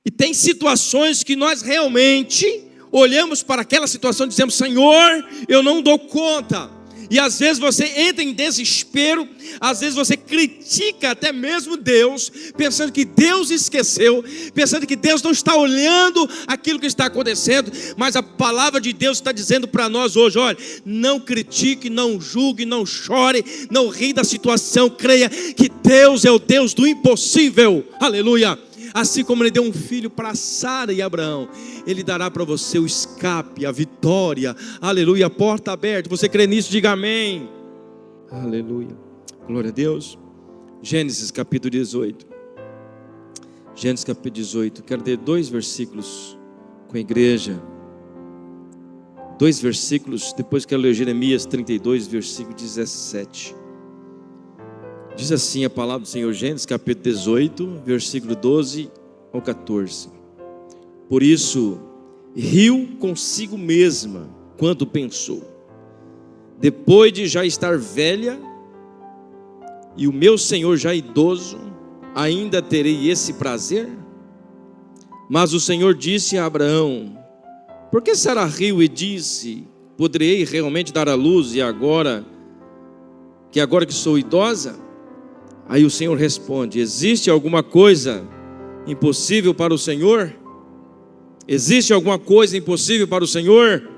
E tem situações que nós realmente olhamos para aquela situação e dizemos: Senhor, eu não dou conta. E às vezes você entra em desespero, às vezes você critica até mesmo Deus, pensando que Deus esqueceu, pensando que Deus não está olhando aquilo que está acontecendo. Mas a palavra de Deus está dizendo para nós hoje: olha, não critique, não julgue, não chore, não ri da situação, creia que Deus é o Deus do impossível, aleluia. Assim como Ele deu um filho para Sara e Abraão, Ele dará para você o escape, a vitória, aleluia, a porta aberta. Você crê nisso? Diga amém, aleluia, glória a Deus. Gênesis capítulo 18, Gênesis capítulo 18, quero ler 2 versículos com a igreja, 2 versículos, depois quero ler Jeremias 32, versículo 17. Diz assim a palavra do Senhor, Gênesis capítulo 18, versículo 12 ao 14. Por isso, riu consigo mesma quando pensou: depois de já estar velha, e o meu Senhor já idoso, ainda terei esse prazer? Mas o Senhor disse a Abraão: por que Sara riu e disse: poderei realmente dar à luz, e agora que sou idosa? Aí o Senhor responde: existe alguma coisa impossível para o Senhor? Existe alguma coisa impossível para o Senhor?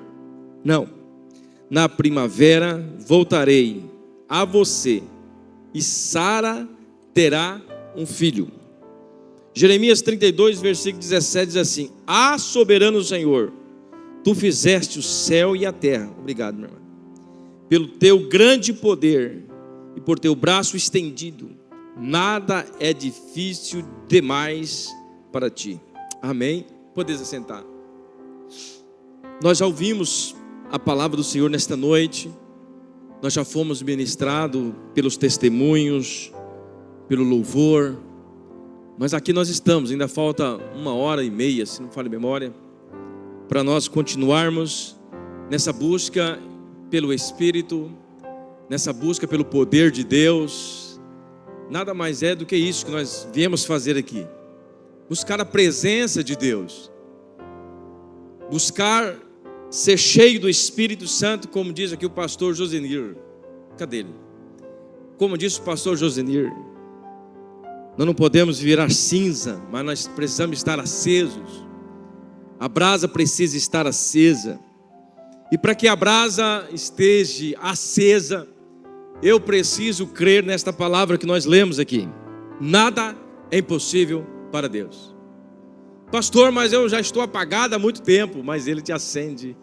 Não. Na primavera voltarei a você, e Sara terá um filho. Jeremias 32, versículo 17 diz assim: ah, soberano Senhor, tu fizeste o céu e a terra. Obrigado, meu irmão. Pelo teu grande poder e por teu braço estendido, nada é difícil demais para ti. Amém? Podeis assentar. Nós já ouvimos a palavra do Senhor nesta noite. Nós já fomos ministrados pelos testemunhos, pelo louvor. Mas aqui nós estamos, ainda falta 1h30, se não falha a memória, para nós continuarmos nessa busca pelo Espírito, nessa busca pelo poder de Deus. Nada mais é do que isso que nós viemos fazer aqui: buscar a presença de Deus, buscar ser cheio do Espírito Santo, como diz aqui o pastor Josenir. Cadê ele? Como disse o pastor Josenir, nós não podemos virar cinza, mas nós precisamos estar acesos. A brasa precisa estar acesa, e para que a brasa esteja acesa, eu preciso crer nesta palavra que nós lemos aqui: nada é impossível para Deus. Pastor, mas eu já estou apagado há muito tempo. Mas Ele te acende.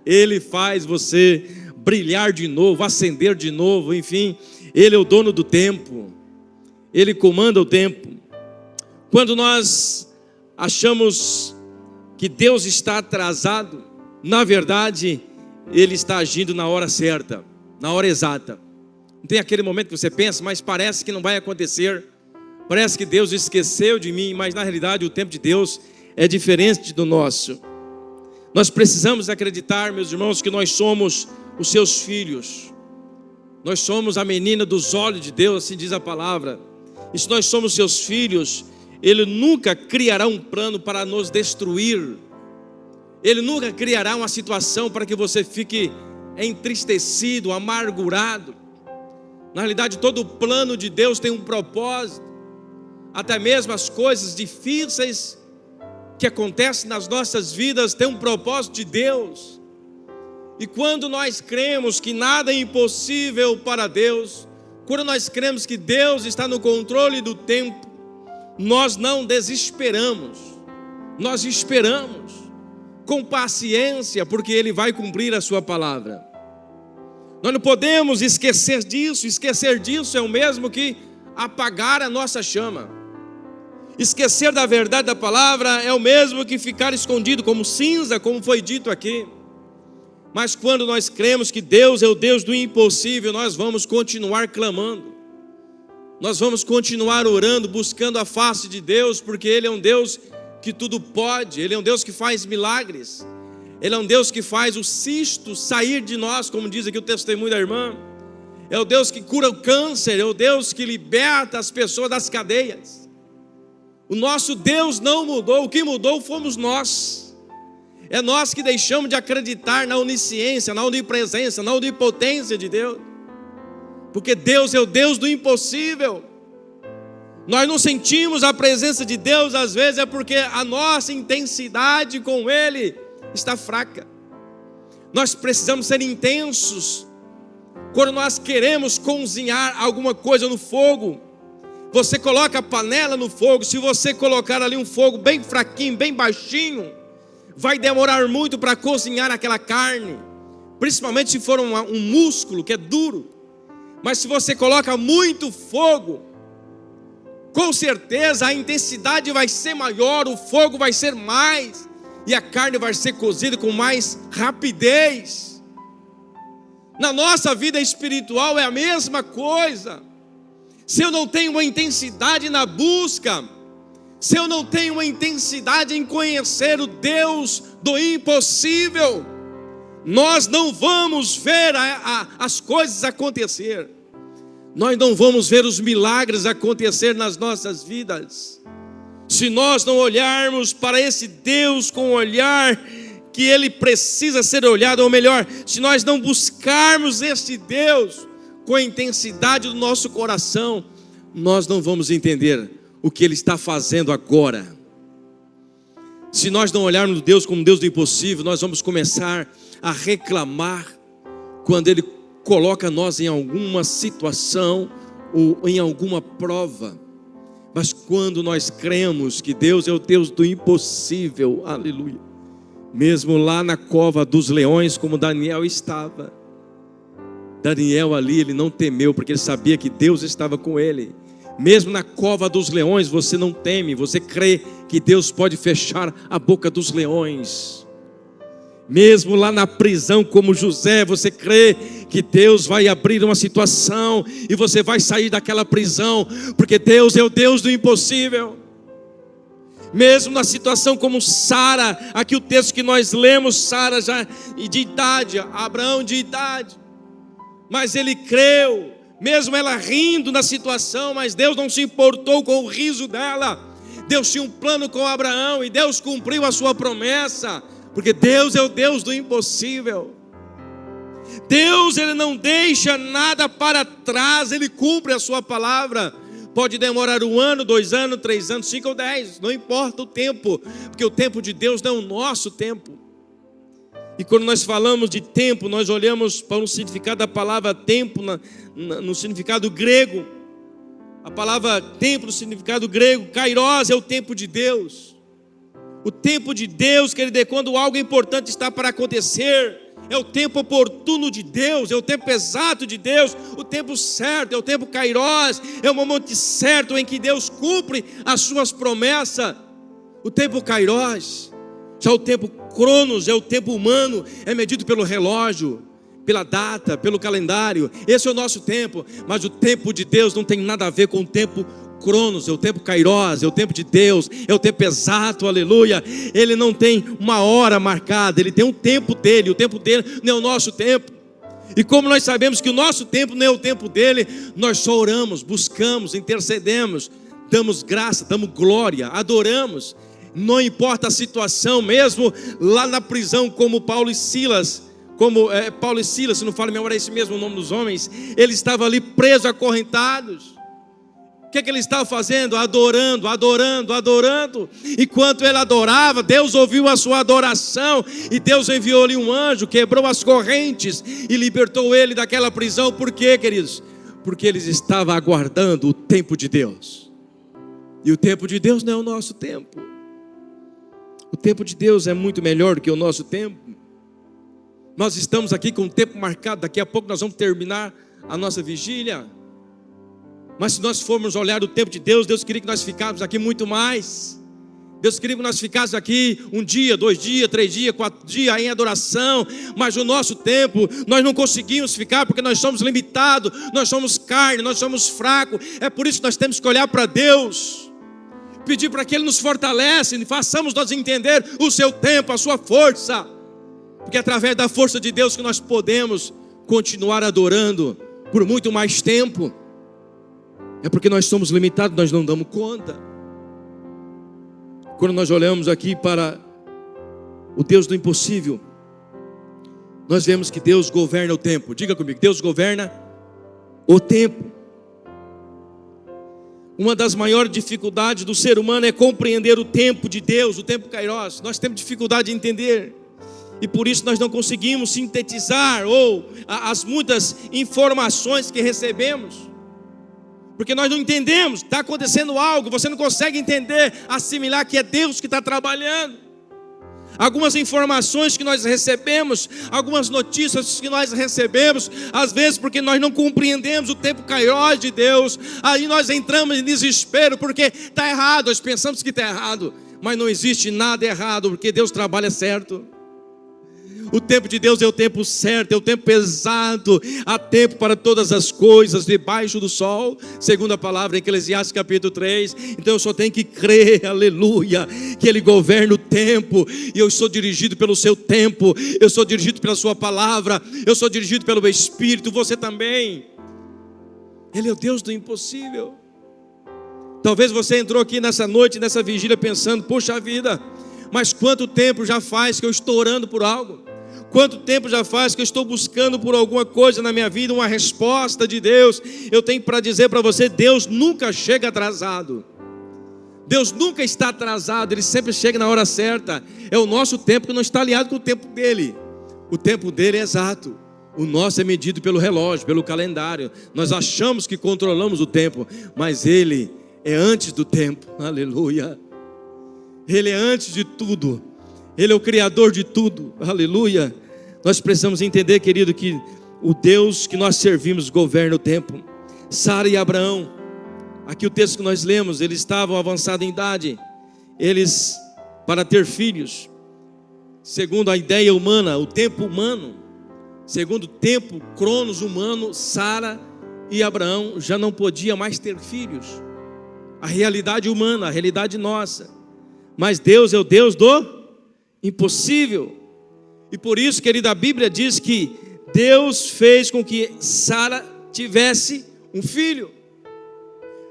Ele faz você brilhar de novo, acender de novo, enfim. Ele é o dono do tempo, Ele comanda o tempo. Quando nós achamos que Deus está atrasado, na verdade Ele está agindo na hora certa, na hora exata. Não tem aquele momento que você pensa, mas parece que não vai acontecer, parece que Deus esqueceu de mim, mas na realidade o tempo de Deus é diferente do nosso. Nós precisamos acreditar, meus irmãos, que nós somos os seus filhos. Nós somos a menina dos olhos de Deus, assim diz a palavra. E se nós somos seus filhos, Ele nunca criará um plano para nos destruir. Ele nunca criará uma situação para que você fique entristecido, amargurado. Na realidade, todo o plano de Deus tem um propósito. Até mesmo as coisas difíceis que acontecem nas nossas vidas têm um propósito de Deus. E quando nós cremos que nada é impossível para Deus, quando nós cremos que Deus está no controle do tempo, nós não desesperamos, nós esperamos com paciência, porque Ele vai cumprir a sua palavra. Nós não podemos esquecer disso. Esquecer disso é o mesmo que apagar a nossa chama. Esquecer da verdade da palavra é o mesmo que ficar escondido como cinza, como foi dito aqui. Mas quando nós cremos que Deus é o Deus do impossível, nós vamos continuar clamando, nós vamos continuar orando, buscando a face de Deus, porque Ele é um Deus que tudo pode. Ele é um Deus que faz milagres. Ele é um Deus que faz o cisto sair de nós, como diz aqui o testemunho da irmã. É o Deus que cura o câncer, é o Deus que liberta as pessoas das cadeias. O nosso Deus não mudou, o que mudou fomos nós. É nós que deixamos de acreditar na onisciência, na onipresença, na onipotência de Deus. Porque Deus é o Deus do impossível. Nós não sentimos a presença de Deus, às vezes é porque a nossa intensidade com Ele está fraca. Nós precisamos ser intensos. Quando nós queremos cozinhar alguma coisa no fogo, você coloca a panela no fogo. Se você colocar ali um fogo bem fraquinho, bem baixinho, vai demorar muito para cozinhar aquela carne, principalmente se for um músculo que é duro. Mas se você coloca muito fogo, com certeza a intensidade vai ser maior, o fogo vai ser mais, e a carne vai ser cozida com mais rapidez. Na nossa vida espiritual é a mesma coisa. Se eu não tenho uma intensidade na busca, se eu não tenho uma intensidade em conhecer o Deus do impossível, nós não vamos ver as coisas acontecer. Nós não vamos ver os milagres acontecer nas nossas vidas. Se nós não olharmos para esse Deus com o olhar que Ele precisa ser olhado, ou melhor, se nós não buscarmos esse Deus com a intensidade do nosso coração, nós não vamos entender o que Ele está fazendo agora. Se nós não olharmos Deus como Deus do impossível, nós vamos começar a reclamar quando Ele coloca nós em alguma situação ou em alguma prova. Mas quando nós cremos que Deus é o Deus do impossível, aleluia, mesmo lá na cova dos leões, como Daniel estava, Daniel ali, ele não temeu, porque ele sabia que Deus estava com ele. Mesmo na cova dos leões, você não teme, você crê que Deus pode fechar a boca dos leões. Mesmo lá na prisão, como José, você crê que Deus vai abrir uma situação e você vai sair daquela prisão, porque Deus é o Deus do impossível. Mesmo na situação como Sara, aqui o texto que nós lemos, Sara já de idade, Abraão de idade, mas ele creu, mesmo ela rindo na situação, mas Deus não se importou com o riso dela. Deus tinha um plano com Abraão e Deus cumpriu a sua promessa, porque Deus é o Deus do impossível. Deus, Ele não deixa nada para trás, Ele cumpre a sua palavra. Pode demorar 1 ano, 2 anos, 3 anos, 5 ou 10, não importa o tempo, porque o tempo de Deus não é o nosso tempo. E quando nós falamos de tempo, nós olhamos para o significado da palavra tempo no significado grego. A palavra tempo no significado grego, kairos, é o tempo de Deus. O tempo de Deus, querido, é quando algo importante está para acontecer. É o tempo oportuno de Deus, é o tempo exato de Deus, o tempo certo, é o tempo kairos, é o momento certo em que Deus cumpre as suas promessas. O tempo kairos. Já o tempo cronos é o tempo humano, é medido pelo relógio, pela data, pelo calendário. Esse é o nosso tempo, mas o tempo de Deus não tem nada a ver com o tempo cronos, é o tempo kairos, é o tempo de Deus, é o tempo exato, aleluia. Ele não tem uma hora marcada, ele tem um tempo dele, o tempo dele não é o nosso tempo. E como nós sabemos que o nosso tempo não é o tempo dele, nós só oramos, buscamos, intercedemos, damos graça, damos glória, adoramos. Não importa a situação, mesmo lá na prisão, como Paulo e Silas, se não falo memória, é esse mesmo o nome dos homens, eles estavam ali presos, acorrentados. O que ele estava fazendo? Adorando. Enquanto ele adorava, Deus ouviu a sua adoração, e Deus enviou-lhe um anjo, quebrou as correntes e libertou ele daquela prisão. Por quê, queridos? Porque eles estavam aguardando o tempo de Deus. E o tempo de Deus não é o nosso tempo. O tempo de Deus é muito melhor do que o nosso tempo. Nós estamos aqui com o tempo marcado, daqui a pouco nós vamos terminar a nossa vigília. Mas se nós formos olhar o tempo de Deus, Deus queria que nós ficássemos aqui muito mais. Deus queria que nós ficássemos aqui 1 dia, 2 dias, 3 dias, 4 dias em adoração. Mas o nosso tempo, nós não conseguimos ficar, porque nós somos limitados, nós somos carne, nós somos fracos. É por isso que nós temos que olhar para Deus, pedir para que Ele nos fortaleça e façamos nós entender o seu tempo, a sua força. Porque é através da força de Deus que nós podemos continuar adorando por muito mais tempo. É porque nós somos limitados, nós não damos conta. Quando nós olhamos aqui para o Deus do impossível, nós vemos que Deus governa o tempo. Diga comigo, Deus governa o tempo. Uma das maiores dificuldades do ser humano é compreender o tempo de Deus, o tempo Kairos. Nós temos dificuldade de entender, e por isso nós não conseguimos sintetizar as muitas informações que recebemos, porque nós não entendemos. Está acontecendo algo, você não consegue entender, assimilar que é Deus que está trabalhando. Algumas informações que nós recebemos, algumas notícias que nós recebemos, às vezes porque nós não compreendemos o tempo Kairos de Deus, aí nós entramos em desespero, porque está errado, nós pensamos que está errado, mas não existe nada errado, porque Deus trabalha certo. O tempo de Deus é o tempo certo, é o tempo exato. Há tempo para todas as coisas debaixo do sol, segundo a palavra em Eclesiastes capítulo 3. Então eu só tenho que crer, aleluia, que Ele governa o tempo, e eu sou dirigido pelo seu tempo, eu sou dirigido pela sua palavra, eu sou dirigido pelo meu Espírito, você também. Ele é o Deus do impossível. Talvez você entrou aqui nessa noite, nessa vigília, pensando: poxa vida, mas quanto tempo já faz que eu estou orando por algo? Quanto tempo já faz que eu estou buscando por alguma coisa na minha vida, uma resposta de Deus? Eu tenho para dizer para você: Deus nunca chega atrasado. Deus nunca está atrasado, Ele sempre chega na hora certa. É o nosso tempo que não está alinhado com o tempo dEle. O tempo dEle é exato. O nosso é medido pelo relógio, pelo calendário. Nós achamos que controlamos o tempo, mas Ele é antes do tempo. Aleluia. Ele é antes de tudo. Ele é o Criador de tudo, aleluia. Nós precisamos entender, querido, que o Deus que nós servimos governa o tempo. Sara e Abraão, aqui o texto que nós lemos, eles estavam avançados em idade. Eles, para ter filhos, segundo a ideia humana, o tempo humano, segundo o tempo cronos humano, Sara e Abraão já não podiam mais ter filhos. A realidade humana, a realidade nossa. Mas Deus é o Deus do impossível. E por isso, querida, a Bíblia diz que Deus fez com que Sara tivesse um filho.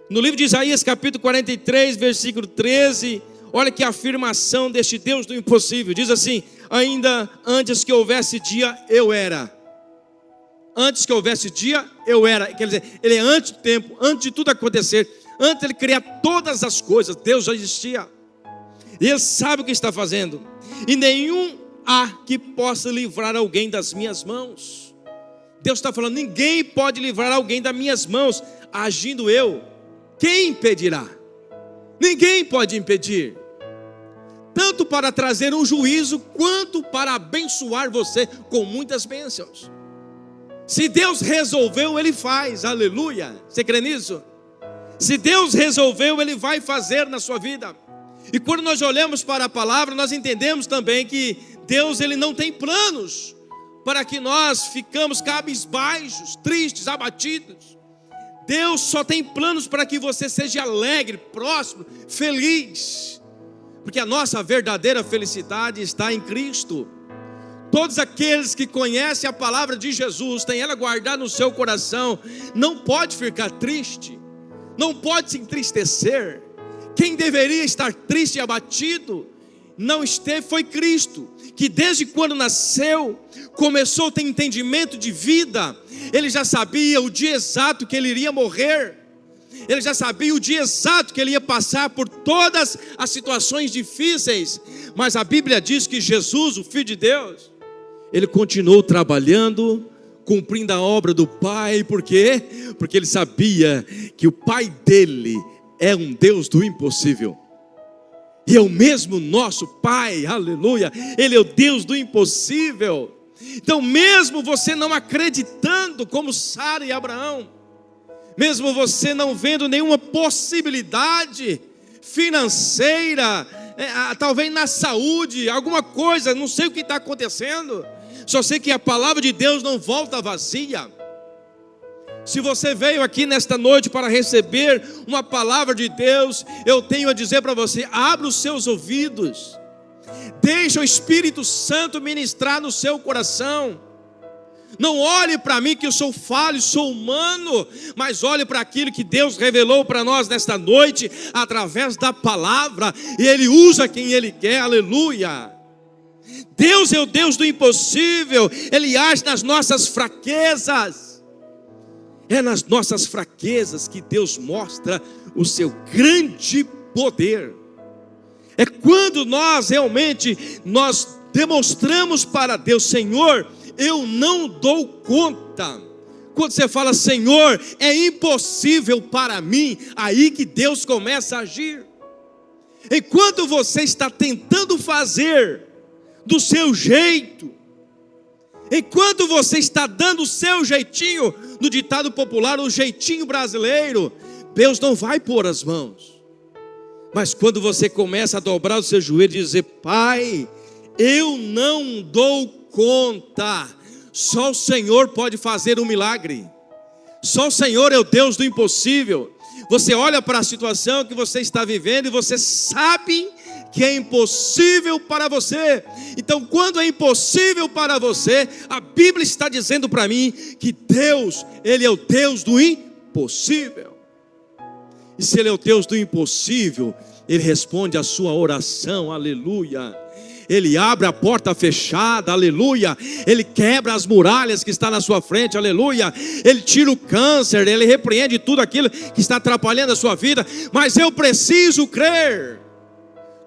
No livro de Isaías capítulo 43, versículo 13, olha que afirmação deste Deus do impossível. Diz assim: ainda antes que houvesse dia, eu era. Antes que houvesse dia, eu era. Quer dizer, Ele é antes do tempo, antes de tudo acontecer, antes de Ele criar todas as coisas, Deus já existia. E Ele sabe o que está fazendo. E nenhum há que possa livrar alguém das minhas mãos. Deus está falando: ninguém pode livrar alguém das minhas mãos. Agindo eu, quem impedirá? Ninguém pode impedir. Tanto para trazer um juízo, quanto para abençoar você com muitas bênçãos. Se Deus resolveu, Ele faz, aleluia. Você crê nisso? Se Deus resolveu, Ele vai fazer na sua vida. E quando nós olhamos para a palavra, nós entendemos também que Deus, Ele não tem planos para que nós ficamos cabisbaixos, tristes, abatidos. Deus só tem planos para que você seja alegre, próspero, feliz. Porque a nossa verdadeira felicidade está em Cristo. Todos aqueles que conhecem a palavra de Jesus, têm ela guardada no seu coração, não pode ficar triste, não pode se entristecer. Quem deveria estar triste e abatido, não esteve, foi Cristo, que desde quando nasceu, começou a ter entendimento de vida. Ele já sabia o dia exato que ele iria morrer. Ele já sabia o dia exato que ele ia passar por todas as situações difíceis. Mas a Bíblia diz que Jesus, o Filho de Deus, Ele continuou trabalhando, cumprindo a obra do Pai. Por quê? Porque Ele sabia que o Pai dele é um Deus do impossível. E é o mesmo nosso Pai, aleluia. Ele é o Deus do impossível. Então, mesmo você não acreditando como Sara e Abraão, mesmo você não vendo nenhuma possibilidade financeira, talvez na saúde, alguma coisa, não sei o que está acontecendo, só sei que a palavra de Deus não volta vazia. Se você veio aqui nesta noite para receber uma palavra de Deus, eu tenho a dizer para você: abra os seus ouvidos, deixa o Espírito Santo ministrar no seu coração. Não olhe para mim que eu sou falho, sou humano, mas olhe para aquilo que Deus revelou para nós nesta noite, através da palavra, e Ele usa quem Ele quer, aleluia. Deus é o Deus do impossível, Ele age nas nossas fraquezas. É nas nossas fraquezas que Deus mostra o seu grande poder. É quando nós realmente demonstramos para Deus: Senhor, eu não dou conta. Quando você fala: Senhor, é impossível para mim, aí que Deus começa a agir. Enquanto você está tentando fazer do seu jeito, enquanto você está dando o seu jeitinho, no ditado popular, o jeitinho brasileiro, Deus não vai pôr as mãos. Mas quando você começa a dobrar o seu joelho e dizer: Pai, eu não dou conta, só o Senhor pode fazer um milagre, só o Senhor é o Deus do impossível. Você olha para a situação que você está vivendo e você sabe que é impossível para você. Então, quando é impossível para você, a Bíblia está dizendo para mim que Deus, Ele é o Deus do impossível. E se Ele é o Deus do impossível, Ele responde a sua oração, aleluia. Ele abre a porta fechada, aleluia. Ele quebra as muralhas que está na sua frente, aleluia. Ele tira o câncer, Ele repreende tudo aquilo que está atrapalhando a sua vida. Mas eu preciso crer.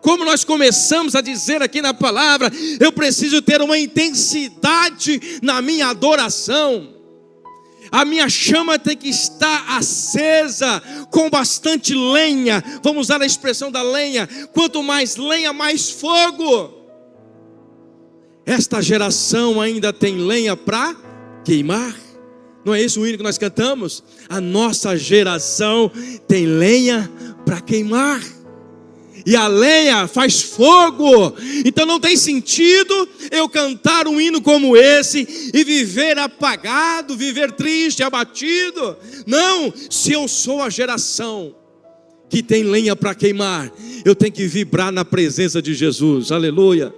Como nós começamos a dizer aqui na palavra, eu preciso ter uma intensidade na minha adoração. A minha chama tem que estar acesa, com bastante lenha. Vamos usar a expressão da lenha: quanto mais lenha, mais fogo. Esta geração ainda tem lenha para queimar. Não é esse o hino que nós cantamos? A nossa geração tem lenha para queimar. E a lenha faz fogo. Então não tem sentido eu cantar um hino como esse e viver apagado, viver triste, abatido. Não, se eu sou a geração que tem lenha para queimar, eu tenho que vibrar na presença de Jesus, aleluia.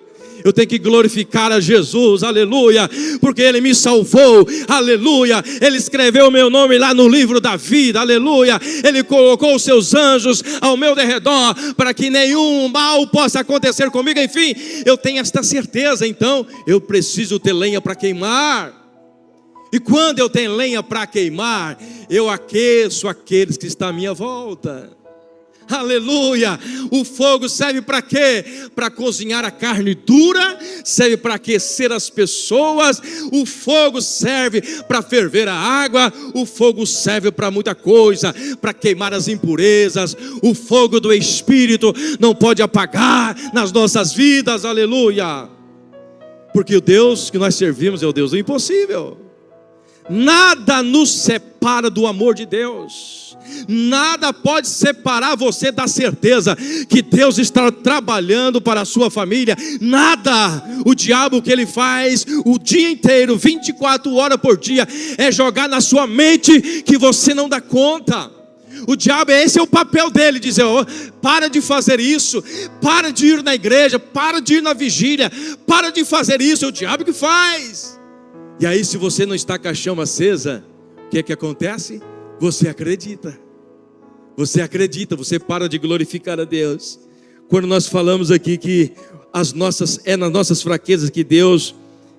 Eu tenho que glorificar a Jesus, aleluia, porque Ele me salvou, aleluia. Ele escreveu o meu nome lá no livro da vida, aleluia. Ele colocou os seus anjos ao meu derredor, para que nenhum mal possa acontecer comigo. Enfim, eu tenho esta certeza. Então, eu preciso ter lenha para queimar. E quando eu tenho lenha para queimar, eu aqueço aqueles que estão à minha volta. Aleluia. O fogo serve para quê? Para cozinhar a carne dura, serve para aquecer as pessoas. O fogo serve para ferver a água. O fogo serve para muita coisa, para queimar as impurezas. O fogo do Espírito não pode apagar nas nossas vidas, aleluia. Porque o Deus que nós servimos é o Deus do impossível. Nada nos separa do amor de Deus. Nada pode separar você da certeza que Deus está trabalhando para a sua família. Nada. O diabo, o que ele faz o dia inteiro, 24 horas por dia, é jogar na sua mente que você não dá conta. O diabo, esse é o papel dele, dizer: oh, para de fazer isso, para de ir na igreja, para de ir na vigília, para de fazer isso. É o diabo que faz. E aí, se você não está com a chama acesa, o que é que acontece? Você acredita, você para de glorificar a Deus. Quando nós falamos aqui que nas nossas fraquezas que Deus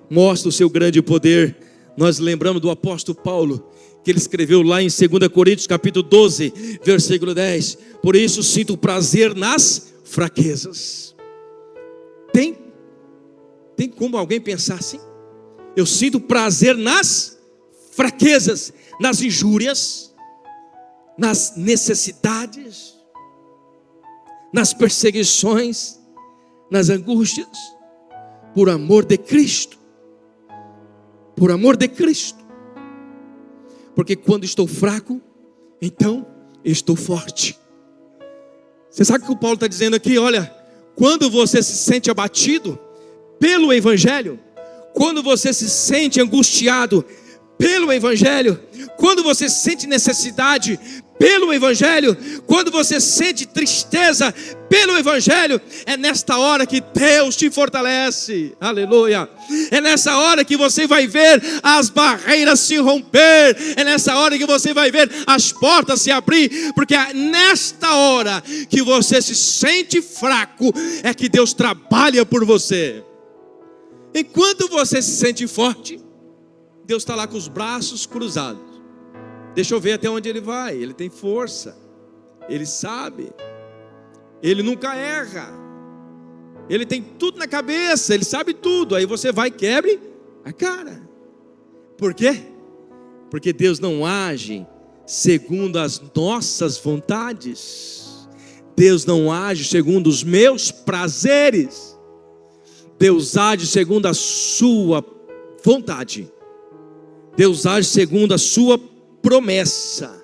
mostra o seu grande poder, nós lembramos do apóstolo Paulo, que ele escreveu lá em 2 Coríntios capítulo 12, versículo 10, por isso sinto prazer nas fraquezas. Tem como alguém pensar assim? Eu sinto prazer nas fraquezas, nas injúrias, nas necessidades, nas perseguições, nas angústias, por amor de Cristo. Por amor de Cristo. Porque quando estou fraco, então estou forte. Você sabe o que o Paulo está dizendo aqui? Olha, quando você se sente abatido pelo Evangelho, quando você se sente angustiado pelo Evangelho, quando você sente necessidade pelo Evangelho, quando você sente tristeza pelo Evangelho, é nesta hora que Deus te fortalece, aleluia. É nessa hora que você vai ver as barreiras se romper, é nessa hora que você vai ver as portas se abrir, porque é nesta hora que você se sente fraco, é que Deus trabalha por você. Enquanto você se sente forte, Deus está lá com os braços cruzados. Deixa eu ver até onde ele vai. Ele tem força, ele sabe, ele nunca erra, ele tem tudo na cabeça, ele sabe tudo. Aí você vai e quebre a cara. Por quê? Porque Deus não age segundo as nossas vontades. Deus não age segundo os meus prazeres. Deus age segundo a sua vontade. Deus age segundo a sua promessa.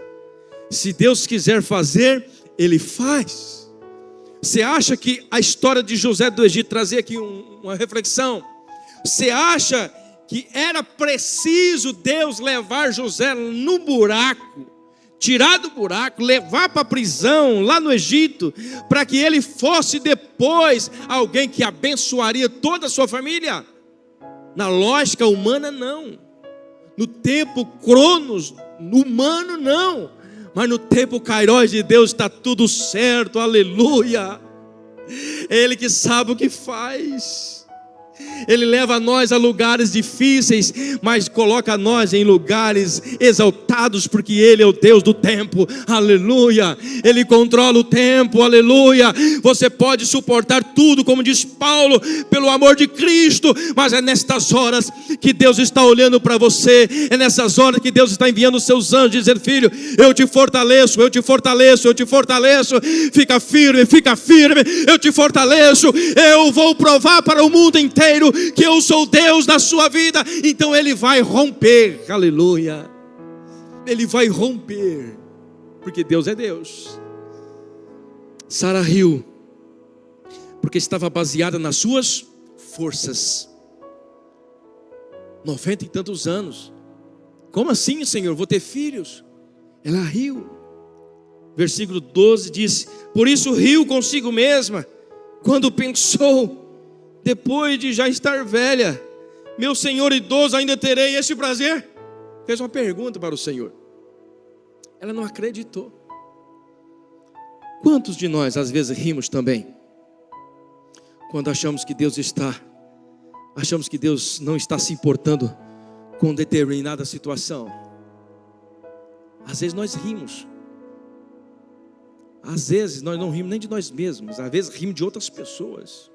Se Deus quiser fazer, Ele faz. Você acha que a história de José do Egito, trazer aqui uma reflexão, você acha que era preciso Deus levar José no buraco, tirar do buraco, levar para a prisão lá no Egito, para que ele fosse depois alguém que abençoaria toda a sua família? Na lógica humana, não. No tempo cronos humano, não. Mas no tempo Kairos de Deus está tudo certo, aleluia. Ele que sabe o que faz. Ele leva nós a lugares difíceis, mas coloca nós em lugares exaltados, porque Ele é o Deus do tempo, aleluia. Ele controla o tempo, aleluia. Você pode suportar tudo, como diz Paulo, pelo amor de Cristo, mas é nestas horas que Deus está olhando para você, é nessas horas que Deus está enviando os seus anjos, dizendo: filho, eu te fortaleço, eu te fortaleço, eu te fortaleço, fica firme, eu te fortaleço, eu vou provar para o mundo inteiro que eu sou Deus da sua vida. Então Ele vai romper, aleluia. Ele vai romper, porque Deus é Deus. Sara riu, porque estava baseada nas suas forças. 90 e tantos anos. Como assim, Senhor? Vou ter filhos? Ela riu. Versículo 12 diz: por isso riu consigo mesma, quando pensou: depois de já estar velha, meu senhor idoso, ainda terei este prazer? Fez uma pergunta para o Senhor. Ela não acreditou. Quantos de nós às vezes rimos também, quando achamos que Deus não está se importando com determinada situação? Às vezes nós rimos. Às vezes nós não rimos nem de nós mesmos, às vezes rimos de outras pessoas,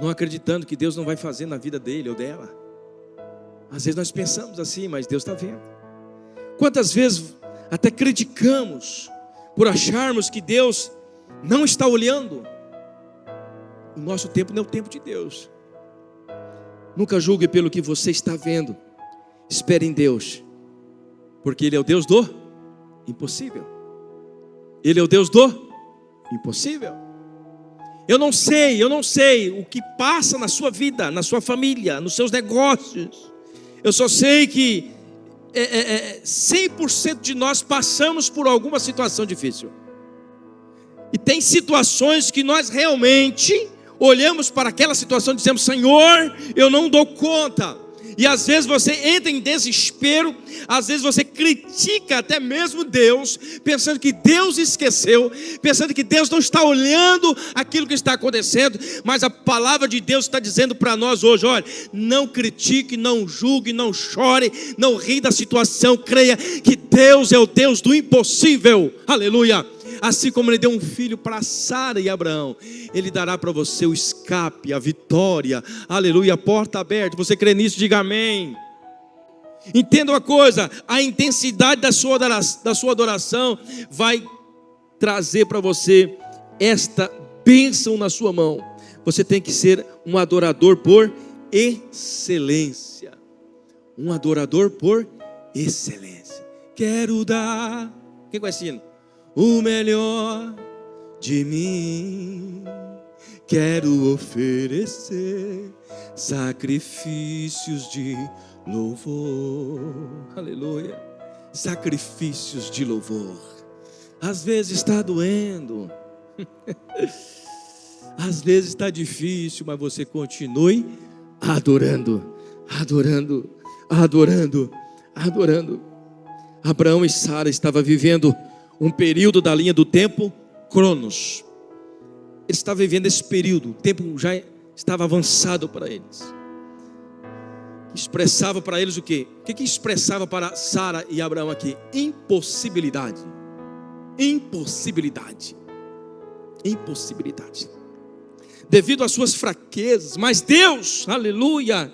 não acreditando que Deus não vai fazer na vida dele ou dela. Às vezes nós pensamos assim, mas Deus está vendo. Quantas vezes até criticamos por acharmos que Deus não está olhando? O nosso tempo não é o tempo de Deus. Nunca julgue pelo que você está vendo. Espere em Deus, porque Ele é o Deus do impossível. Ele é o Deus do impossível. Eu não sei o que passa na sua vida, na sua família, nos seus negócios. Eu só sei que 100% de nós passamos por alguma situação difícil. E tem situações que nós realmente olhamos para aquela situação e dizemos: Senhor, eu não dou conta. E às vezes você entra em desespero, às vezes você critica até mesmo Deus, pensando que Deus esqueceu, pensando que Deus não está olhando aquilo que está acontecendo. Mas a palavra de Deus está dizendo para nós hoje: olha, não critique, não julgue, não chore, não ri da situação, creia que Deus é o Deus do impossível, aleluia. Assim como Ele deu um filho para Sara e Abraão, Ele dará para você o escape, a vitória, aleluia, a porta aberta. Você crê nisso? Diga amém. Entenda uma coisa: a intensidade da sua adoração vai trazer para você esta bênção na sua mão. Você tem que ser um adorador por excelência. Um adorador por excelência. Quero dar, quem conhece hino? O melhor de mim, quero oferecer sacrifícios de louvor, aleluia. sacrifícios de louvor. Às vezes está doendo, às vezes está difícil, mas você continue adorando, adorando, adorando, adorando. Abraão e Sara estavam vivendo um período da linha do tempo Cronos. Eles estavam vivendo esse período, o tempo já estava avançado para eles. Expressava para eles o quê? O que expressava para Sara e Abraão aqui? Impossibilidade. Impossibilidade. Impossibilidade. Devido às suas fraquezas, mas Deus, aleluia,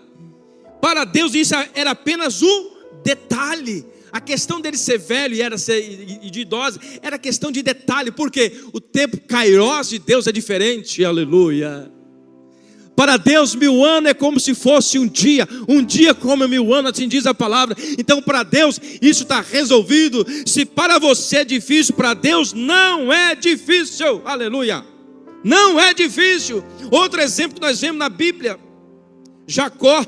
para Deus isso era apenas um detalhe. A questão dele ser velho e de idosa era questão de detalhe, porque o tempo Kairos de Deus é diferente, aleluia. Para Deus 1000 anos é como se fosse um dia como 1000 anos, assim diz a palavra. Então para Deus isso está resolvido. Se para você é difícil, para Deus não é difícil, aleluia. Não é difícil. Outro exemplo que nós vemos na Bíblia, Jacó,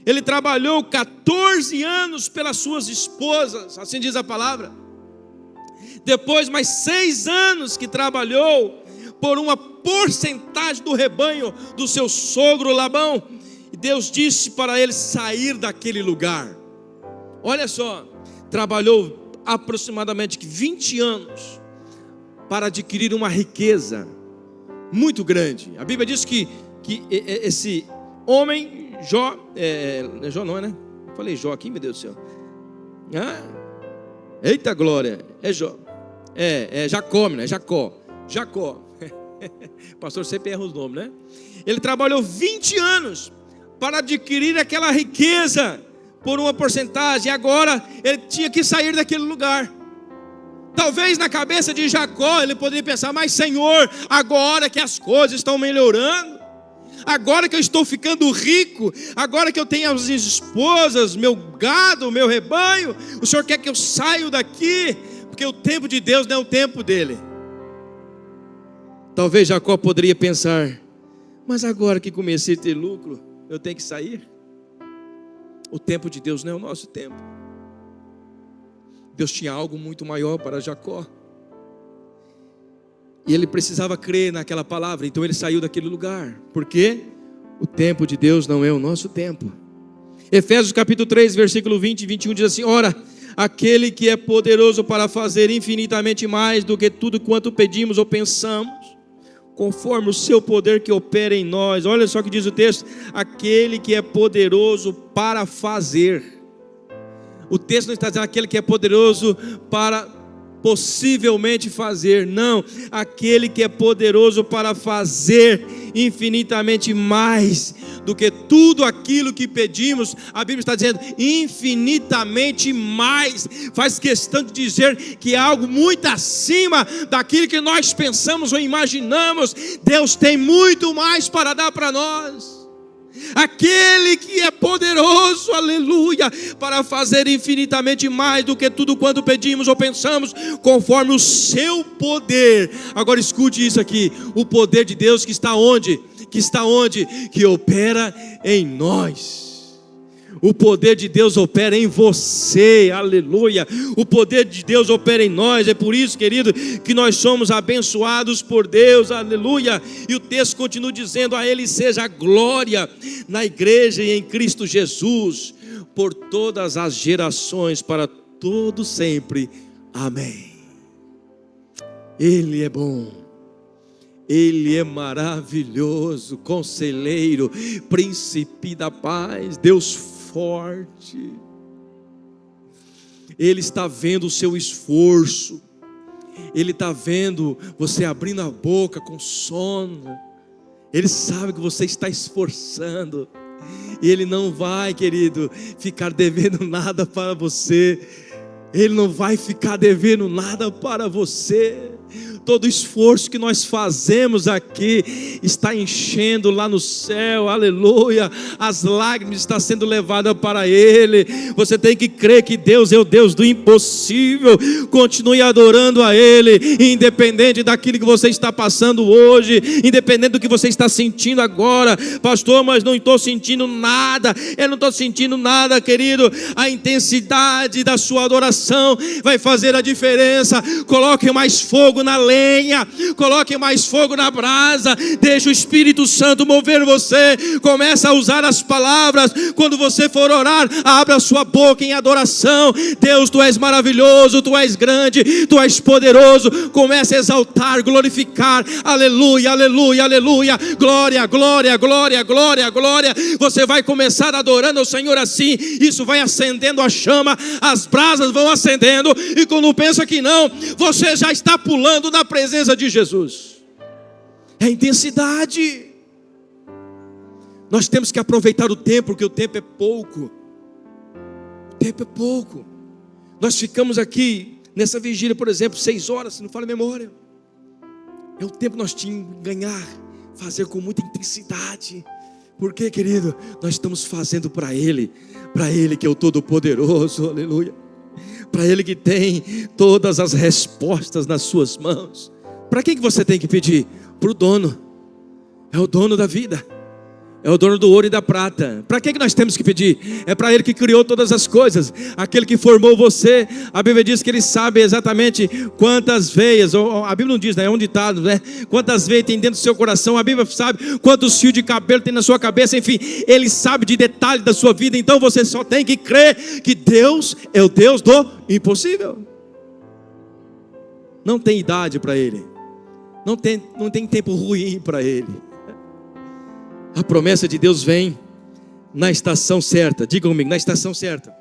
ele trabalhou 14 anos pelas suas esposas, assim diz a palavra. Depois mais 6 anos que trabalhou por uma porcentagem do rebanho do seu sogro Labão. E Deus disse para ele sair daquele lugar. Olha só, trabalhou aproximadamente 20 anos para adquirir uma riqueza muito grande. A Bíblia diz que esse homem, Jó, Jó não é, né? Eu falei Jó aqui, meu Deus do céu. Eita glória, é Jó. É Jacó, né? Jacó. O pastor sempre erra os nomes, né? Ele trabalhou 20 anos para adquirir aquela riqueza por uma porcentagem. E agora ele tinha que sair daquele lugar. Talvez na cabeça de Jacó ele poderia pensar: mas Senhor, agora que as coisas estão melhorando, agora que eu estou ficando rico, agora que eu tenho as minhas esposas, meu gado, meu rebanho, o Senhor quer que eu saia daqui? Porque o tempo de Deus não é o tempo dele. Talvez Jacó poderia pensar: mas agora que comecei a ter lucro, eu tenho que sair? O tempo de Deus não é o nosso tempo. Deus tinha algo muito maior para Jacó, e ele precisava crer naquela palavra. Então ele saiu daquele lugar, porque o tempo de Deus não é o nosso tempo. Efésios capítulo 3, versículo 20 e 21 diz assim: ora, aquele que é poderoso para fazer infinitamente mais do que tudo quanto pedimos ou pensamos, conforme o seu poder que opera em nós. Olha só o que diz o texto: aquele que é poderoso para fazer. O texto não está dizendo aquele que é poderoso para possivelmente fazer, não, aquele que é poderoso para fazer infinitamente mais do que tudo aquilo que pedimos. A Bíblia está dizendo infinitamente mais, faz questão de dizer que é algo muito acima daquilo que nós pensamos ou imaginamos. Deus tem muito mais para dar para nós. Aquele que é poderoso, aleluia, para fazer infinitamente mais do que tudo quanto pedimos ou pensamos, conforme o seu poder. Agora escute isso aqui: o poder de Deus que está onde? Que opera em nós. O poder de Deus opera em você, aleluia. O poder de Deus opera em nós. É por isso, querido, que nós somos abençoados por Deus, aleluia. E o texto continua dizendo: a Ele seja a glória na igreja e em Cristo Jesus, por todas as gerações, para todo sempre. Amém. Ele é bom, Ele é maravilhoso, conselheiro, príncipe da paz, Deus forte. Ele está vendo o seu esforço, Ele está vendo você abrindo a boca com sono. Ele sabe que você está esforçando, e Ele não vai, querido, ficar devendo nada para você. Ele não vai ficar devendo nada para você. todo esforço que nós fazemos aqui está enchendo lá no céu, aleluia, as lágrimas estão sendo levadas para Ele. Você tem que crer que Deus é o Deus do impossível. Continue adorando a Ele, independente daquilo que você está passando hoje, independente do que você está sentindo agora. Pastor, mas não estou sentindo nada. Eu não estou sentindo nada, querido. A intensidade da sua adoração vai fazer a diferença. Coloque mais fogo na lenha, coloque mais fogo na brasa, deixe o Espírito Santo mover você. Comece a usar as palavras. Quando você for orar, abra a sua boca em adoração. Deus, Tu és maravilhoso, Tu és grande, Tu és poderoso. Comece a exaltar, glorificar, aleluia, aleluia, aleluia, glória, glória, glória, glória, glória. Você vai começar adorando ao Senhor assim, isso vai acendendo a chama, as brasas vão acendendo, e quando pensa que não, você já está pulando na presença de Jesus. É intensidade. Nós temos que aproveitar o tempo, porque o tempo é pouco. O tempo é pouco. Nós ficamos aqui nessa vigília, por exemplo, 6 horas, se não falha a memória. É o tempo que nós tínhamos que ganhar, fazer com muita intensidade. Por quê, querido? Nós estamos fazendo para Ele que é o Todo-Poderoso, aleluia. Para Ele que tem todas as respostas nas suas mãos. Para quem que você tem que pedir? Para o dono. É o dono da vida. É o dono do ouro e da prata. Para que nós temos que pedir? É para Ele que criou todas as coisas. Aquele que formou você. A Bíblia diz que Ele sabe exatamente quantas veias. A Bíblia não diz, né? É um ditado, né? Quantas veias tem dentro do seu coração. A Bíblia sabe quantos fios de cabelo tem na sua cabeça. Enfim, Ele sabe de detalhes da sua vida. Então você só tem que crer que Deus é o Deus do impossível. Não tem idade para Ele. Não tem tempo ruim para Ele. A promessa de Deus vem na estação certa. Diga comigo, na estação certa.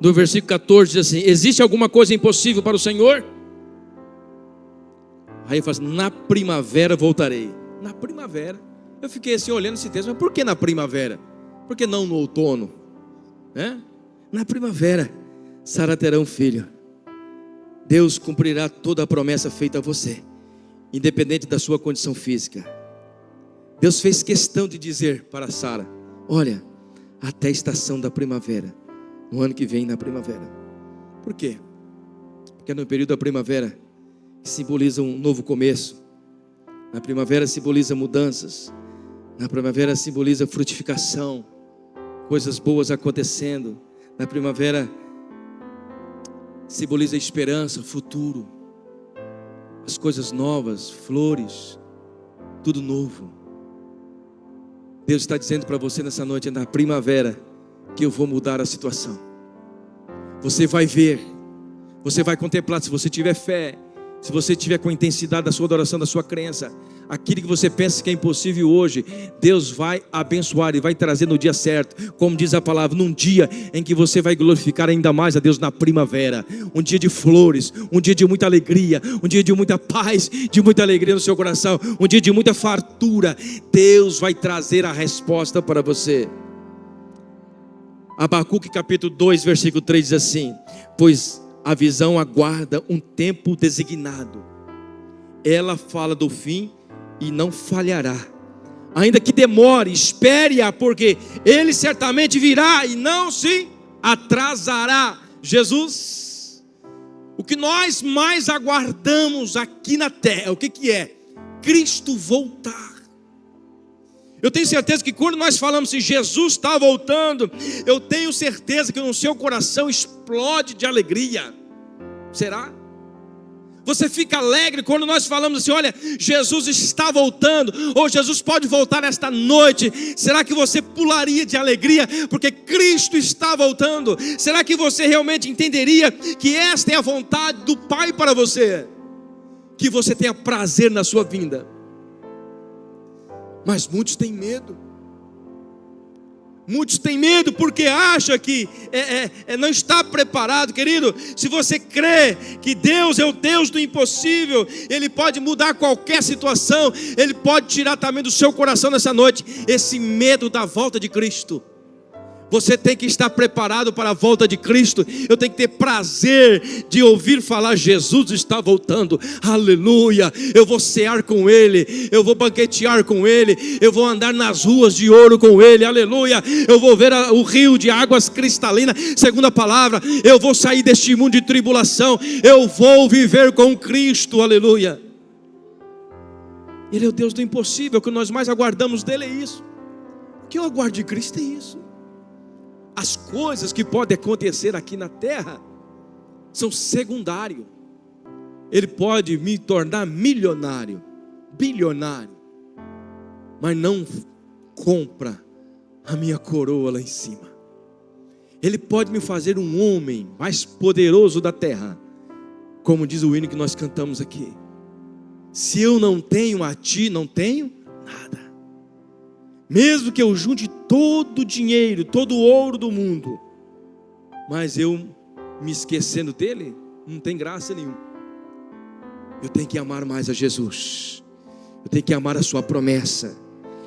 No versículo 14 diz assim: existe alguma coisa impossível para o Senhor? Aí eu falo assim: na primavera voltarei. Na primavera. Eu fiquei assim olhando esse texto, mas por que na primavera? Por que não no outono? Na primavera Sara terá um filho. Deus cumprirá toda a promessa feita a você, independente da sua condição física. Deus fez questão de dizer para Sara: olha, até a estação da primavera, no ano que vem na primavera. Por quê? Porque no período da primavera, que simboliza um novo começo. Na primavera simboliza mudanças. Na primavera simboliza frutificação, coisas boas acontecendo. Na primavera simboliza esperança, futuro, as coisas novas, flores, tudo novo. Deus está dizendo para você nessa noite: é na primavera que eu vou mudar a situação. Você vai ver, você vai contemplar, se você tiver fé, se você tiver com a intensidade da sua adoração, da sua crença, aquilo que você pensa que é impossível hoje, Deus vai abençoar e vai trazer no dia certo. Como diz a palavra, num dia em que você vai glorificar ainda mais a Deus, na primavera. Um dia de flores, um dia de muita alegria, um dia de muita paz, de muita alegria no seu coração, um dia de muita fartura. Deus vai trazer a resposta para você. Abacuque capítulo 2 versículo 3 diz assim: pois a visão aguarda um tempo designado, ela fala do fim e não falhará. Ainda que demore, espere-a, porque Ele certamente virá e não se atrasará. Jesus, o que nós mais aguardamos aqui na terra, o que é? Cristo voltar. Eu tenho certeza que quando nós falamos que Jesus está voltando, eu tenho certeza que no seu coração explode de alegria. Será? Você fica alegre quando nós falamos assim: olha, Jesus está voltando, ou Jesus pode voltar esta noite. Será que você pularia de alegria porque Cristo está voltando? Será que você realmente entenderia que esta é a vontade do Pai para você? Que você tenha prazer na sua vinda. Mas muitos têm medo. Muitos têm medo porque acham que não está preparado. Querido, se você crê que Deus é o Deus do impossível, Ele pode mudar qualquer situação. Ele pode tirar também do seu coração nessa noite esse medo da volta de Cristo. Você tem que estar preparado para a volta de Cristo. Eu tenho que ter prazer de ouvir falar: Jesus está voltando, aleluia. Eu vou cear com Ele, eu vou banquetear com Ele, eu vou andar nas ruas de ouro com Ele, aleluia. Eu vou ver o rio de águas cristalinas, segundo a palavra. Eu vou sair deste mundo de tribulação, eu vou viver com Cristo, aleluia. Ele é o Deus do impossível. O que nós mais aguardamos dele é isso. O que eu aguardo de Cristo é isso. As coisas que podem acontecer aqui na terra são secundário. Ele pode me tornar milionário, bilionário, mas não compra a minha coroa lá em cima. Ele pode me fazer um homem mais poderoso da terra, como diz o hino que nós cantamos aqui. Se eu não tenho a ti, não tenho nada. Mesmo que eu junte todo o dinheiro, todo o ouro do mundo, mas eu me esquecendo dele, não tem graça nenhuma. Eu tenho que amar mais a Jesus. Eu tenho que amar a sua promessa.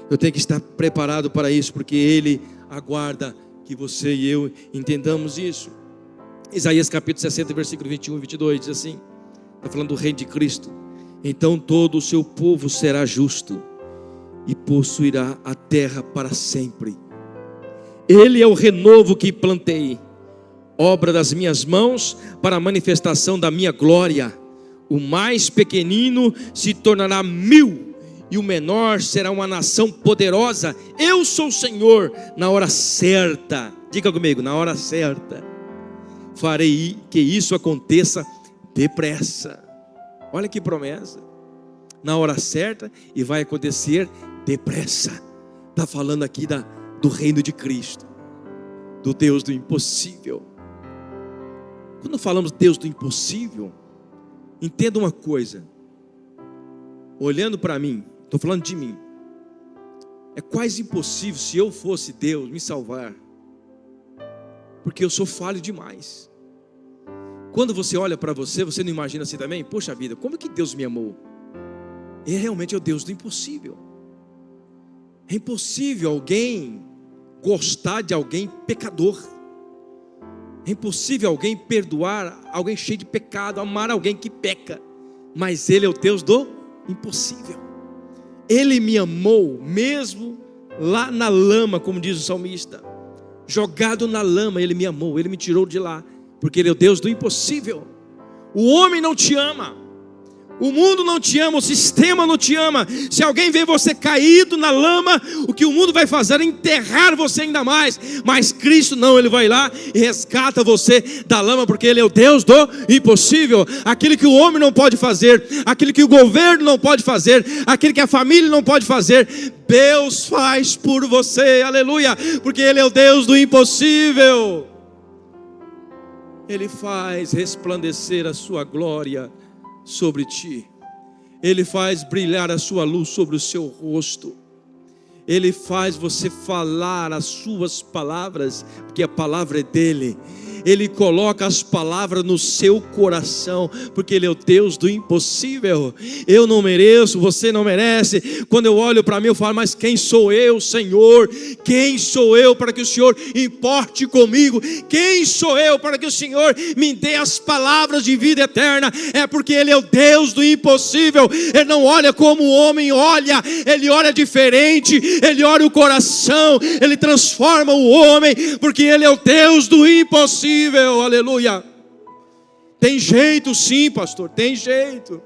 Eu tenho que estar preparado para isso, porque Ele aguarda que você e eu entendamos isso. Isaías capítulo 60, versículo 21 e 22 diz assim, está falando do reino de Cristo. Então todo o seu povo será justo e possuirá a terra para sempre. Ele é o renovo que plantei, obra das minhas mãos, para a manifestação da minha glória. O mais pequenino se tornará 1000, e o menor será uma nação poderosa. Eu sou o Senhor, na hora certa, diga comigo, na hora certa, farei que isso aconteça depressa. Olha que promessa, na hora certa, e vai acontecer depressa. Está falando aqui do reino de Cristo, do Deus do impossível. Quando falamos Deus do impossível, entenda uma coisa, olhando para mim, estou falando de mim, é quase impossível, se eu fosse Deus, me salvar, porque eu sou falho demais. Quando você olha para você, você não imagina assim também? Poxa vida, como é que Deus me amou? Ele realmente é o Deus do impossível. É impossível alguém gostar de alguém pecador. É impossível alguém perdoar alguém cheio de pecado, amar alguém que peca. Mas Ele é o Deus do impossível. Ele me amou mesmo lá na lama, como diz o salmista. Jogado na lama, Ele me amou, Ele me tirou de lá, porque Ele é o Deus do impossível. O homem não te ama, o mundo não te ama, o sistema não te ama. Se alguém vê você caído na lama, o que o mundo vai fazer é enterrar você ainda mais. Mas Cristo não, Ele vai lá e resgata você da lama, porque Ele é o Deus do impossível. Aquilo que o homem não pode fazer, aquilo que o governo não pode fazer, aquilo que a família não pode fazer, Deus faz por você, aleluia, porque Ele é o Deus do impossível. Ele faz resplandecer a sua glória sobre ti. Ele faz brilhar a sua luz sobre o seu rosto. Ele faz você falar as suas palavras, porque a palavra é dele. Ele coloca as palavras no seu coração, porque Ele é o Deus do impossível. Eu não mereço, você não merece. Quando eu olho para mim, eu falo: mas quem sou eu, Senhor? Quem sou eu para que o Senhor importe comigo? Quem sou eu para que o Senhor me dê as palavras de vida eterna? É porque Ele é o Deus do impossível. Ele não olha como o homem olha, Ele olha diferente. Ele olha o coração, Ele transforma o homem, porque Ele é o Deus do impossível. Aleluia. Tem jeito sim, pastor, tem jeito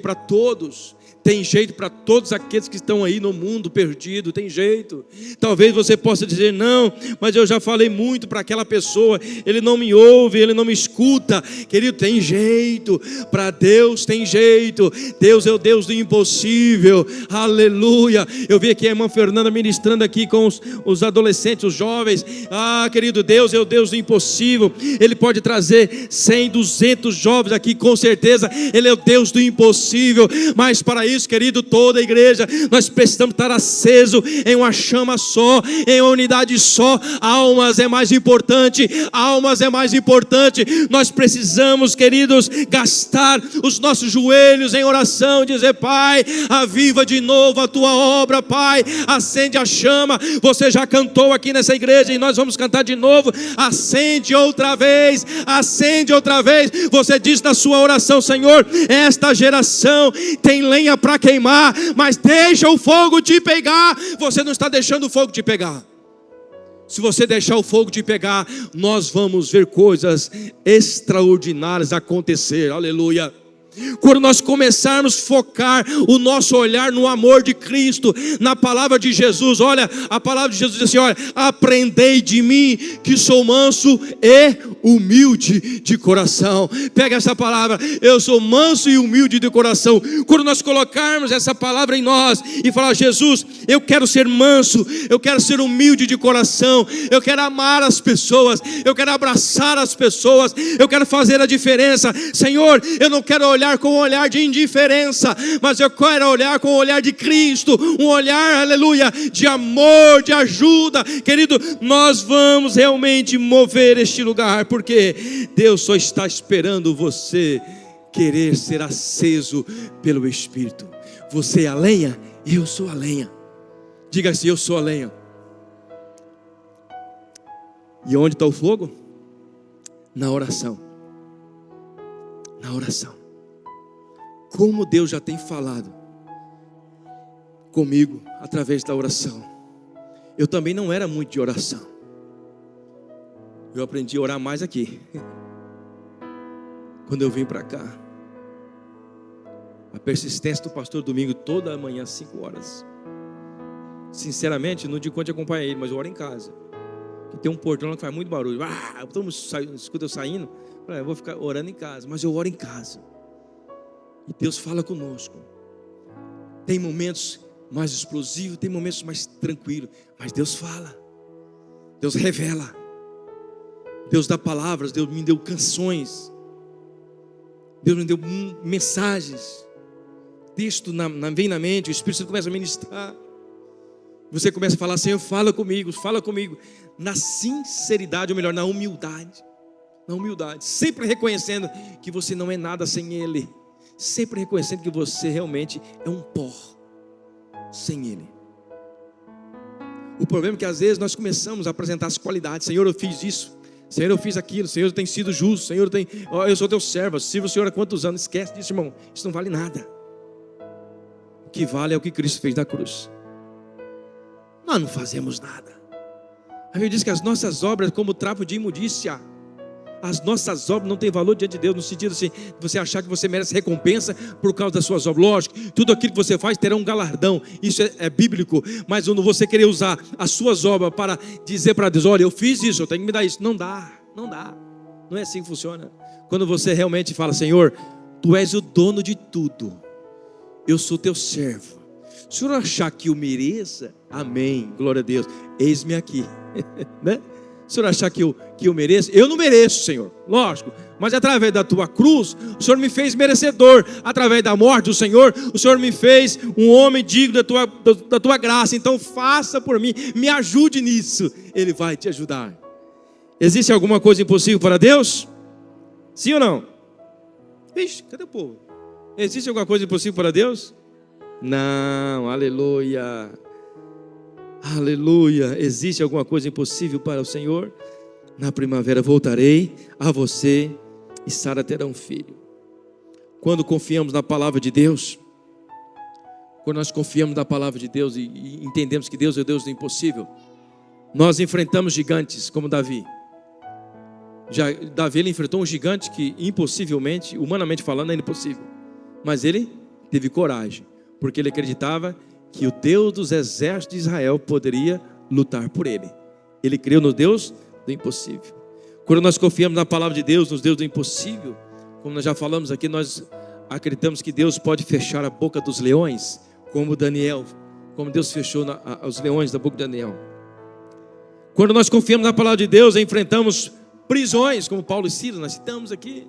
para todos. Tem jeito para todos aqueles que estão aí no mundo perdido, tem jeito. Talvez você possa dizer: não, mas eu já falei muito para aquela pessoa, ele não me ouve, ele não me escuta. Querido, tem jeito, para Deus tem jeito. Deus é o Deus do impossível, aleluia. Eu vi aqui a irmã Fernanda ministrando aqui com os adolescentes, os jovens. Querido, Deus é o Deus do impossível. Ele pode trazer 100, 200 jovens aqui, com certeza. Ele é o Deus do impossível, mas para isso, querido, toda a igreja, nós precisamos estar aceso em uma chama só, em uma unidade só. Almas é mais importante, almas é mais importante. Nós precisamos, queridos, gastar os nossos joelhos em oração, dizer: Pai, aviva de novo a tua obra, Pai, acende a chama. Você já cantou aqui nessa igreja e nós vamos cantar de novo. Acende outra vez, acende outra vez. Você diz na sua oração: Senhor, esta geração tem lenha para queimar, mas deixa o fogo te pegar. Você não está deixando o fogo te pegar. Se você deixar o fogo te pegar, nós vamos ver coisas extraordinárias acontecer. Aleluia. Quando nós começarmos a focar o nosso olhar no amor de Cristo, na palavra de Jesus, olha, a palavra de Jesus diz assim: olha, aprendei de mim que sou manso e humilde de coração. Pega essa palavra: eu sou manso e humilde de coração. Quando nós colocarmos essa palavra em nós e falar: Jesus, eu quero ser manso, eu quero ser humilde de coração, eu quero amar as pessoas, eu quero abraçar as pessoas, eu quero fazer a diferença. Senhor, eu não quero olhar com um olhar de indiferença, mas eu quero olhar com o olhar de Cristo, um olhar, aleluia, de amor, de ajuda. Querido, nós vamos realmente mover este lugar, porque Deus só está esperando você querer ser aceso pelo Espírito. Você é a lenha, eu sou a lenha. Diga assim: eu sou a lenha. E onde está o fogo? Na oração. Na oração. Como Deus já tem falado comigo através da oração. Eu também não era muito de oração. Eu aprendi a orar mais aqui, quando eu vim para cá. A persistência do pastor Domingo toda manhã, 5 horas. Sinceramente, não digo quanto eu acompanho ele, mas eu oro em casa. Tem um portão que faz muito barulho. Todo mundo escuta eu saindo. Eu vou ficar orando em casa, mas eu oro em casa. E Deus fala conosco. Tem momentos mais explosivos, tem momentos mais tranquilos, mas Deus fala, Deus revela, Deus dá palavras. Deus me deu canções, Deus me deu mensagens, texto vem na mente, o Espírito Santo começa a ministrar. Você começa a falar: Senhor, fala comigo, na sinceridade, ou melhor, na humildade, sempre reconhecendo que você não é nada sem Ele. Sempre reconhecendo que você realmente é um pó sem Ele. O problema é que às vezes nós começamos a apresentar as qualidades: Senhor, eu fiz isso, Senhor, eu fiz aquilo, Senhor, eu tenho sido justo, Senhor, eu sou teu servo, sirvo o Senhor há quantos anos. Esquece disso, irmão, isso não vale nada. O que vale é o que Cristo fez na cruz. Nós não fazemos nada. A Bíblia diz que as nossas obras como trapo de imundícia. As nossas obras não têm valor diante de Deus, no sentido assim, de você achar que você merece recompensa por causa das suas obras. Lógico, tudo aquilo que você faz terá um galardão, isso é bíblico. Mas quando você querer usar as suas obras para dizer para Deus: olha, eu fiz isso, eu tenho que me dar isso, não dá. Não é assim que funciona. Quando você realmente fala: Senhor, Tu és o dono de tudo, eu sou Teu servo. Se o Senhor achar que eu mereça, amém, glória a Deus, eis-me aqui. Né? Se o Senhor achar que eu mereço, eu não mereço, Senhor, lógico, mas através da tua cruz, o Senhor me fez merecedor. Através da morte do Senhor, o Senhor me fez um homem digno da tua graça. Então faça por mim, me ajude nisso. Ele vai te ajudar. Existe alguma coisa impossível para Deus? Sim ou não? Vixe, cadê o povo? Existe alguma coisa impossível para Deus? Não, aleluia. Aleluia. Existe alguma coisa impossível para o Senhor? Na primavera voltarei a você e Sara terá um filho. Quando confiamos na palavra de Deus, quando nós confiamos na palavra de Deus e entendemos que Deus é o Deus do impossível, nós enfrentamos gigantes como Davi. Davi ele enfrentou um gigante que impossivelmente, humanamente falando, é impossível. Mas ele teve coragem, porque ele acreditava que o Deus dos exércitos de Israel poderia lutar por ele. Ele creu no Deus do impossível. Quando nós confiamos na palavra de Deus, nos Deus do impossível, como nós já falamos aqui, nós acreditamos que Deus pode fechar a boca dos leões, como Daniel, como Deus fechou os leões da boca de Daniel. Quando nós confiamos na palavra de Deus, enfrentamos prisões, como Paulo e Silas, nós citamos aqui.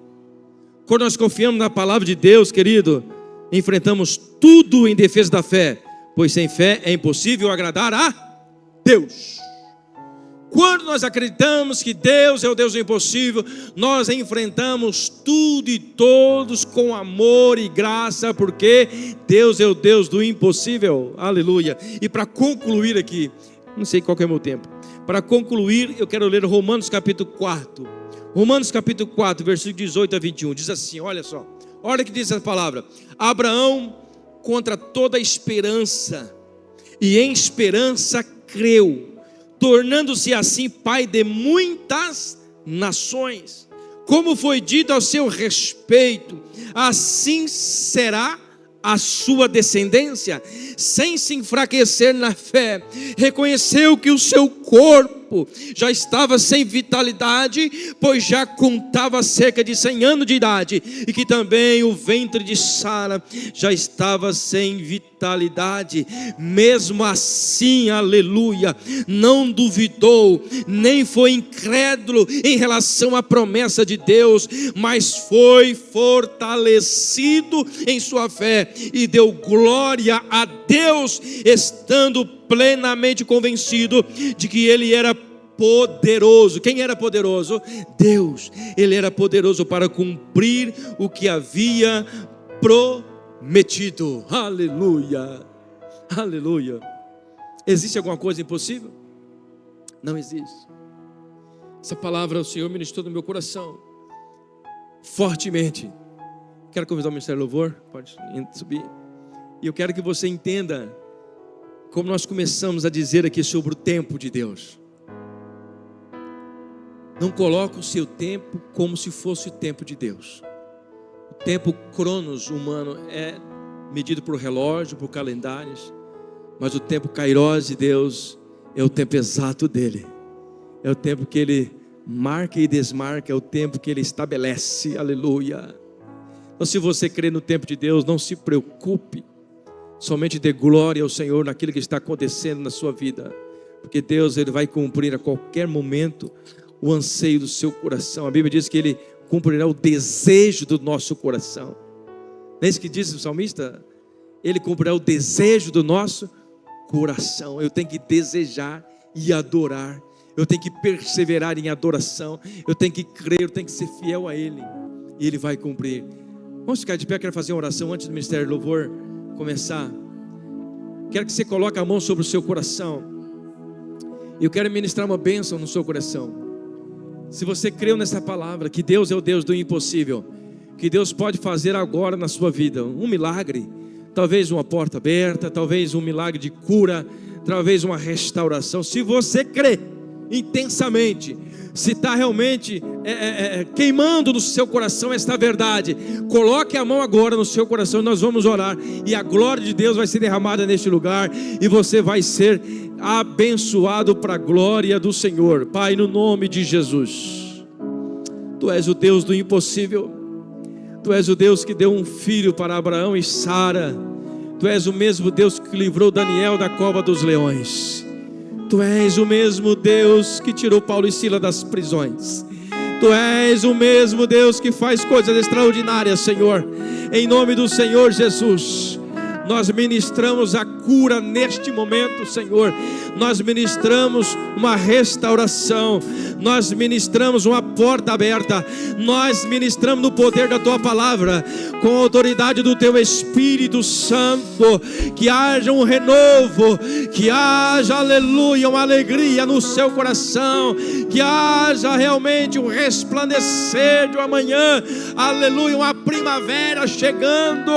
Quando nós confiamos na palavra de Deus, querido, enfrentamos tudo em defesa da fé, pois sem fé é impossível agradar a Deus. Quando nós acreditamos que Deus é o Deus do impossível, nós enfrentamos tudo e todos com amor e graça, porque Deus é o Deus do impossível. Aleluia. E para concluir aqui, não sei qual que é o meu tempo. Para concluir, eu quero ler Romanos capítulo 4. Romanos capítulo 4, versículo 18 a 21. Diz assim, olha só. Olha o que diz essa palavra. Abraão, contra toda esperança, e em esperança creu, tornando-se assim pai de muitas nações. Como foi dito ao seu respeito, assim será a sua descendência. Sem se enfraquecer na fé, reconheceu que o seu corpo já estava sem vitalidade, pois já contava cerca de 100 anos de idade, e que também o ventre de Sara já estava sem vitalidade. Mesmo assim, aleluia, não duvidou, nem foi incrédulo em relação à promessa de Deus, mas foi fortalecido em sua fé e deu glória a Deus, estando plenamente convencido de que ele era poderoso. Quem era poderoso? Deus. Ele era poderoso para cumprir o que havia prometido. Aleluia, aleluia. Existe alguma coisa impossível? Não existe. Essa palavra o Senhor ministrou no meu coração fortemente. Quero convidar o Ministério Louvor, pode subir. E eu quero que você entenda como nós começamos a dizer aqui sobre o tempo de Deus. Não coloque o seu tempo como se fosse o tempo de Deus. O tempo cronos humano é medido por relógio, por calendários, mas o tempo kairos de Deus é o tempo exato dele. É o tempo que ele marca e desmarca, é o tempo que ele estabelece. Aleluia. Então, se você crê no tempo de Deus, não se preocupe, somente dê glória ao Senhor naquilo que está acontecendo na sua vida, porque Deus, ele vai cumprir a qualquer momento o anseio do seu coração. A Bíblia diz que ele cumprirá o desejo do nosso coração. Não é isso que diz o salmista? Ele cumprirá o desejo do nosso coração. Eu tenho que desejar e adorar, eu tenho que perseverar em adoração, eu tenho que crer, eu tenho que ser fiel a ele, e ele vai cumprir. Vamos ficar de pé, eu quero fazer uma oração antes do Ministério Louvor começar. Quero que você coloque a mão sobre o seu coração. Eu quero ministrar uma bênção no seu coração. Se você creu nessa palavra, que Deus é o Deus do impossível, que Deus pode fazer agora na sua vida um milagre, talvez uma porta aberta, talvez um milagre de cura, talvez uma restauração. Se você crê intensamente, se está realmente queimando no seu coração esta verdade, coloque a mão agora no seu coração, nós vamos orar, e a glória de Deus vai ser derramada neste lugar, e você vai ser abençoado para a glória do Senhor. Pai, no nome de Jesus, Tu és o Deus do impossível, Tu és o Deus que deu um filho para Abraão e Sara, Tu és o mesmo Deus que livrou Daniel da cova dos leões, Tu és o mesmo Deus que tirou Paulo e Silas das prisões, Tu és o mesmo Deus que faz coisas extraordinárias, Senhor. Em nome do Senhor Jesus, nós ministramos a cura neste momento, Senhor. Nós ministramos uma restauração, nós ministramos uma porta aberta, nós ministramos no poder da Tua palavra, com a autoridade do Teu Espírito Santo, que haja um renovo, que haja, aleluia, uma alegria no seu coração, que haja realmente um resplandecer de uma manhã, aleluia, uma primavera chegando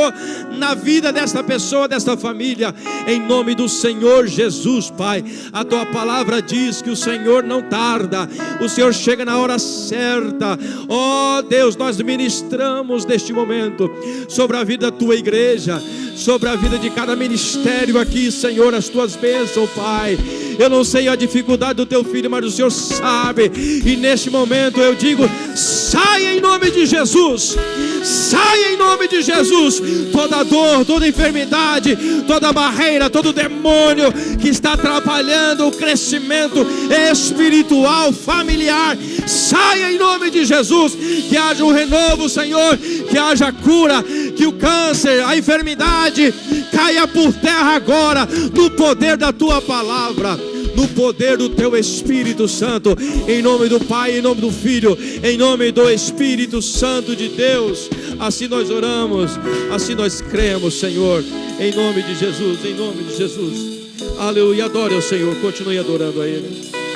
na vida desta pessoa, desta família, em nome do Senhor Jesus. Pai, a Tua palavra diz que o Senhor não tarda, o Senhor chega na hora certa. Ó Deus, nós ministramos neste momento sobre a vida da Tua igreja, sobre a vida de cada ministério aqui, Senhor, as Tuas bênçãos, Pai. Eu não sei a dificuldade do Teu filho, mas o Senhor sabe, e neste momento eu digo: saia em nome de Jesus, saia em nome de Jesus, toda dor, toda enfermidade, toda barreira, todo demônio que está atrapalhando o crescimento espiritual, familiar, saia em nome de Jesus. Que haja um renovo, Senhor, que haja cura, que o câncer, a enfermidade caia por terra agora, no poder da tua palavra, no poder do teu Espírito Santo, em nome do Pai, em nome do Filho, em nome do Espírito Santo de Deus. Assim nós oramos, assim nós cremos, Senhor, em nome de Jesus, em nome de Jesus. Aleluia, adore ao Senhor, continue adorando a Ele.